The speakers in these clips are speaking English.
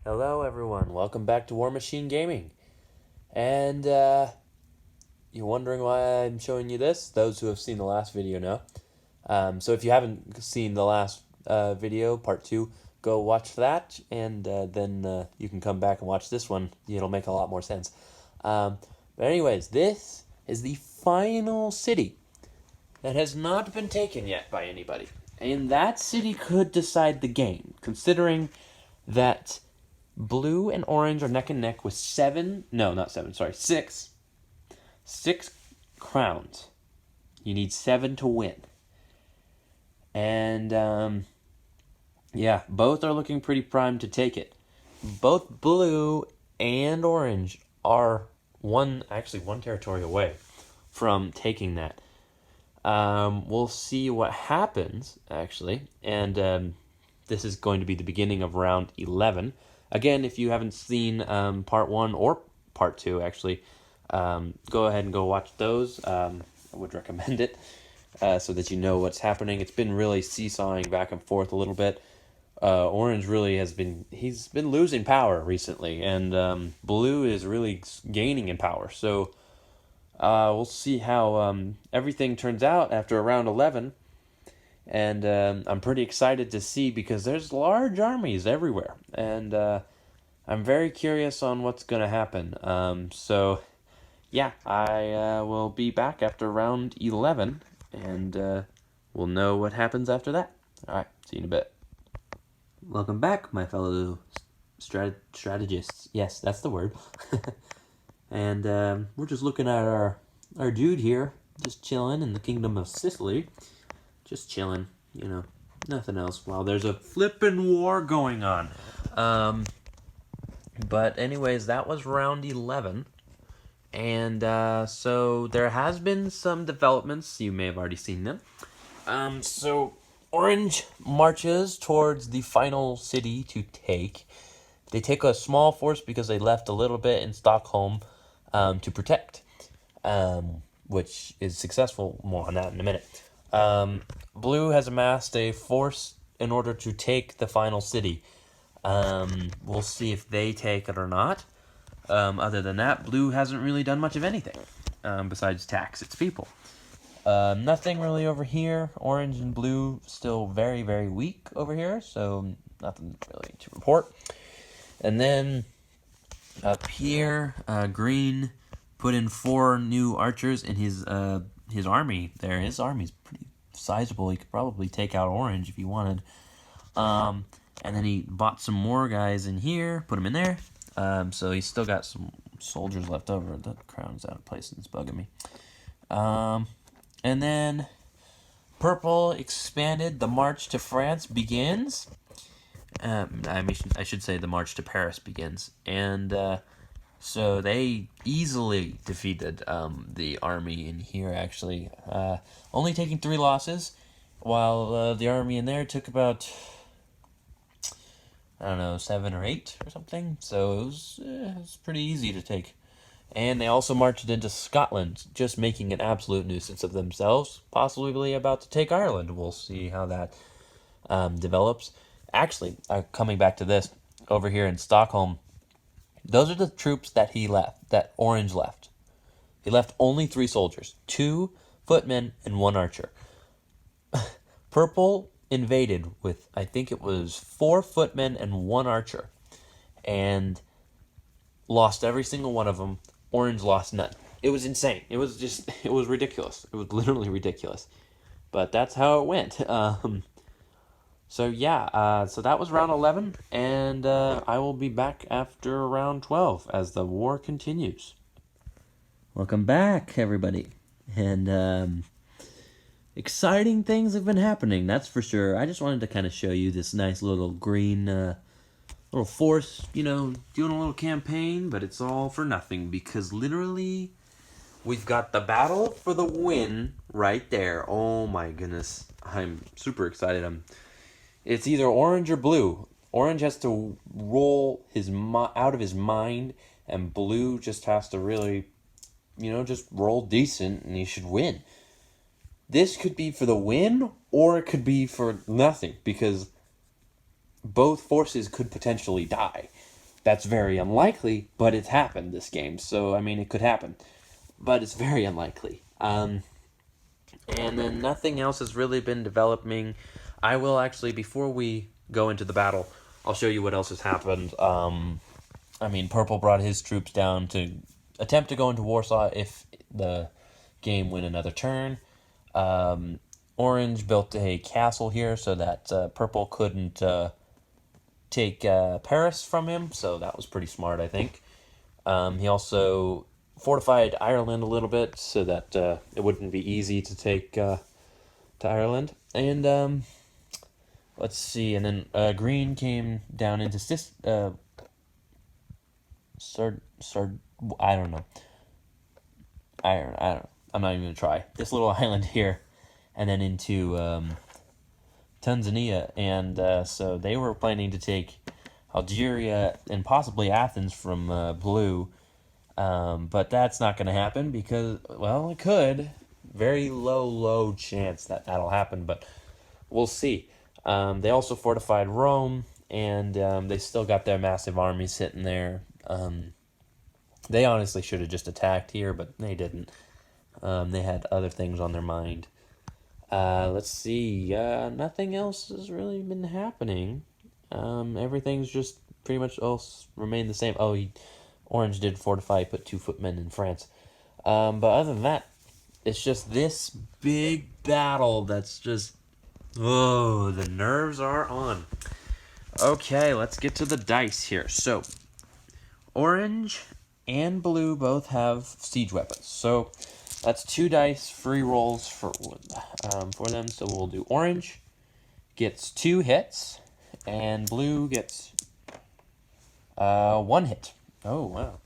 Hello everyone, welcome back to Warmachine Gaming. And you're wondering why I'm showing you this? Those who have seen the last video know. So if you haven't seen the last video, part 2, go watch that, and then you can come back and watch this one. It'll make a lot more sense. But anyways, this is the final city that has not been taken yet by anybody. And that city could decide the game, considering that blue and orange are neck and neck with six crowns. You need 7 to win. And, yeah, both are looking pretty primed to take it. Both blue and orange are one territory away from taking that. We'll see what happens, actually. And this is going to be the beginning of round 11. Again, if you haven't seen part 1 or part 2, actually, go ahead and go watch those. I would recommend it so that you know what's happening. It's been really seesawing back and forth a little bit. Orange really he's been losing power recently, and blue is really gaining in power. So we'll see how everything turns out after round 11. And I'm pretty excited to see because there's large armies everywhere. And I'm very curious on what's going to happen. So, yeah, I will be back after round 11. And we'll know what happens after that. Alright, see you in a bit. Welcome back, my fellow strategists. Yes, that's the word. And we're just looking at our dude here, just chilling in the kingdom of Sicily. Just chilling, nothing else. While there's a flippin' war going on. But anyways, that was round 11. And so there has been some developments. You may have already seen them. So Orange marches towards the final city to take. They take a small force because they left a little bit in Stockholm to protect, which is successful. More on that in a minute. Blue has amassed a force in order to take the final city. We'll see if they take it or not. Other than that, blue hasn't really done much of anything besides tax its people. Nothing really over here. Orange and blue still very, very weak over here, so nothing really to report. And then up here, green put in 4 new archers in his army there. His army's pretty sizable. He could probably take out orange if he wanted. And then he bought some more guys in here, put them in there. So he's still got some soldiers left over. The crown's out of place and it's bugging me. And then purple expanded. The march to France begins. I should say the march to Paris begins. And so they easily defeated the army in here, actually. Only taking 3 losses, while the army in there took about, 7 or 8 or something. So it was pretty easy to take. And they also marched into Scotland, just making an absolute nuisance of themselves, possibly about to take Ireland. We'll see how that develops. Actually, coming back to this, over here in Stockholm, those are the troops that he left, that Orange left. He left only 3 soldiers, 2 footmen and 1 archer. Purple invaded with, I think it was 4 footmen and 1 archer, and lost every single one of them. Orange lost none. It was insane. It was ridiculous. It was literally ridiculous. But that's how it went. So yeah, so that was round 11, and I will be back after round 12 as the war continues. Welcome back, everybody. And exciting things have been happening, that's for sure. I just wanted to kind of show you this nice little green little force, doing a little campaign, but it's all for nothing because literally we've got the battle for the win right there. Oh my goodness. I'm super excited. It's either orange or blue. Orange has to roll out of his mind, and blue just has to really, just roll decent, and he should win. This could be for the win, or it could be for nothing, because both forces could potentially die. That's very unlikely, but it's happened this game. So, I mean, it could happen. But it's very unlikely. And then nothing else has really been developing. I will actually, before we go into the battle, I'll show you what else has happened. I mean, Purple brought his troops down to attempt to go into Warsaw if the game win another turn. Orange built a castle here so that Purple couldn't take Paris from him, so that was pretty smart, I think. He also fortified Ireland a little bit so that it wouldn't be easy to take to Ireland. And let's see, and then Green came down into I don't know. I don't know. I'm not even gonna try this little island here, and then into Tanzania, and so they were planning to take Algeria and possibly Athens from Blue, but that's not going to happen because, well, it could. Very low chance that that'll happen, but we'll see. They also fortified Rome, and they still got their massive army sitting there. They honestly should have just attacked here, but they didn't. They had other things on their mind. Let's see. Nothing else has really been happening. Everything's just pretty much all remained the same. Oh, Orange did fortify, put 2 footmen in France. But other than that, it's just this big battle that's just... Oh, the nerves are on. Okay, let's get to the dice here. So, Orange and Blue both have siege weapons. So, that's 2 dice, free rolls for them. So we'll do Orange gets 2 hits, and Blue gets 1 hit. Oh, wow.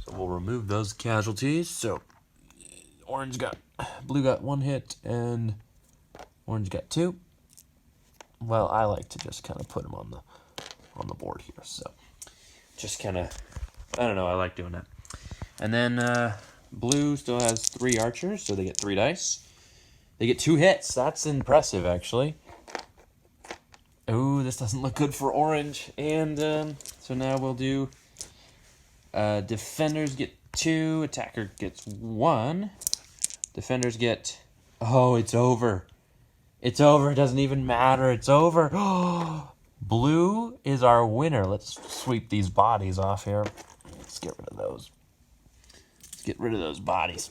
So we'll remove those casualties. So Blue got 1 hit, and Orange got 2. Well, I like to just kind of put them on the board here. So just kind of, I don't know, I like doing that. And then Blue still has 3 archers, so they get 3 dice. They get 2 hits. That's impressive, actually. Ooh, this doesn't look good for Orange. And so now we'll do defenders get 2, attacker gets 1. Defenders get... Oh, it's over. It's over. It doesn't even matter. It's over. Blue is our winner. Let's sweep these bodies off here. Let's get rid of those. Let's get rid of those bodies.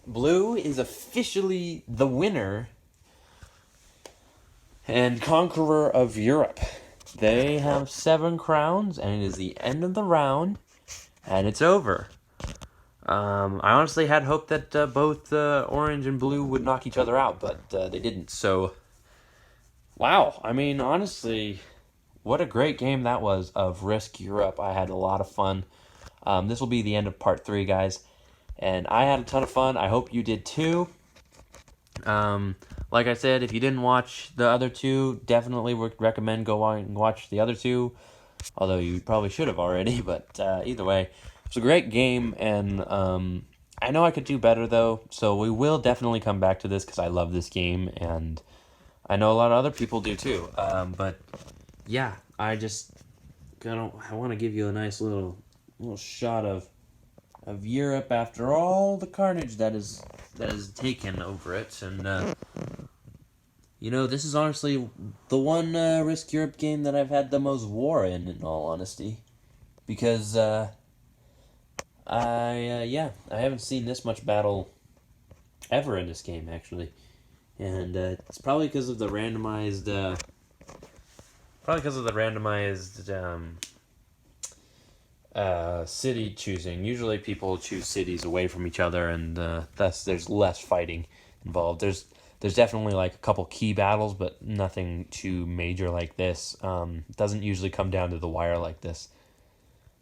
Blue is officially the winner and conqueror of Europe. They have 7 crowns, and it is the end of the round, and it's over. I honestly had hoped that both Orange and Blue would knock each other out, but they didn't. So, wow. I mean, honestly, what a great game that was of Risk Europe. I had a lot of fun. This will be the end of part 3, guys. And I had a ton of fun. I hope you did too. Like I said, if you didn't watch the other 2, definitely would recommend go on and watch the other 2. Although you probably should have already, but either way. It's a great game, and I know I could do better, though, so we will definitely come back to this, because I love this game, and I know a lot of other people do, too. But, yeah, I want to give you a nice little shot of Europe after all the carnage that is taken over it, and, you know, this is honestly the one Risk Europe game that I've had the most war in all honesty, because, I haven't seen this much battle ever in this game, actually. And it's probably because of the randomized city choosing. Usually people choose cities away from each other, and thus there's less fighting involved. There's definitely like a couple key battles, but nothing too major like this. It doesn't usually come down to the wire like this.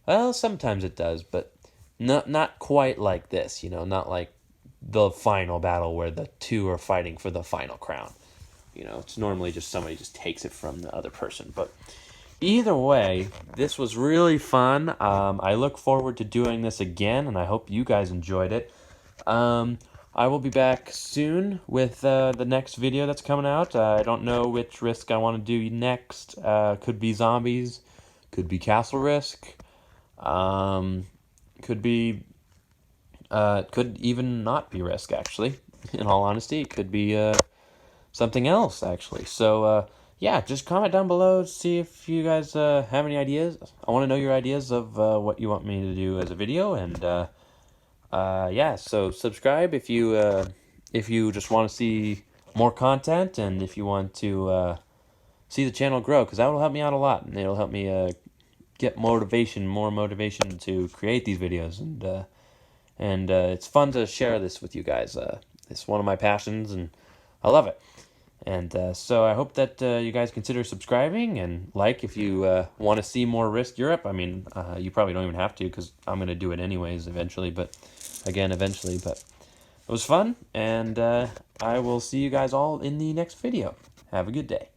Well, sometimes it does, but not quite like this, you know, not like the final battle where the 2 are fighting for the final crown. You know, it's normally just somebody just takes it from the other person. But either way, this was really fun. I look forward to doing this again, and I hope you guys enjoyed it. I will be back soon with the next video that's coming out. I don't know which Risk I want to do next. Could be zombies, could be castle risk, could be could even not be risk, actually. In all honesty, it could be something else, actually. So yeah, just comment down below, see if you guys have any ideas. I want to know your ideas of what you want me to do as a video, and yeah, so subscribe if you just want to see more content, and if you want to see the channel grow, because that will help me out a lot, and it'll help me get more motivation to create these videos, and it's fun to share this with you guys. It's one of my passions, and I love it. And so I hope that you guys consider subscribing and like if you want to see more Risk Europe. I mean, you probably don't even have to, because I'm going to do it anyways eventually. But eventually. But it was fun, and I will see you guys all in the next video. Have a good day.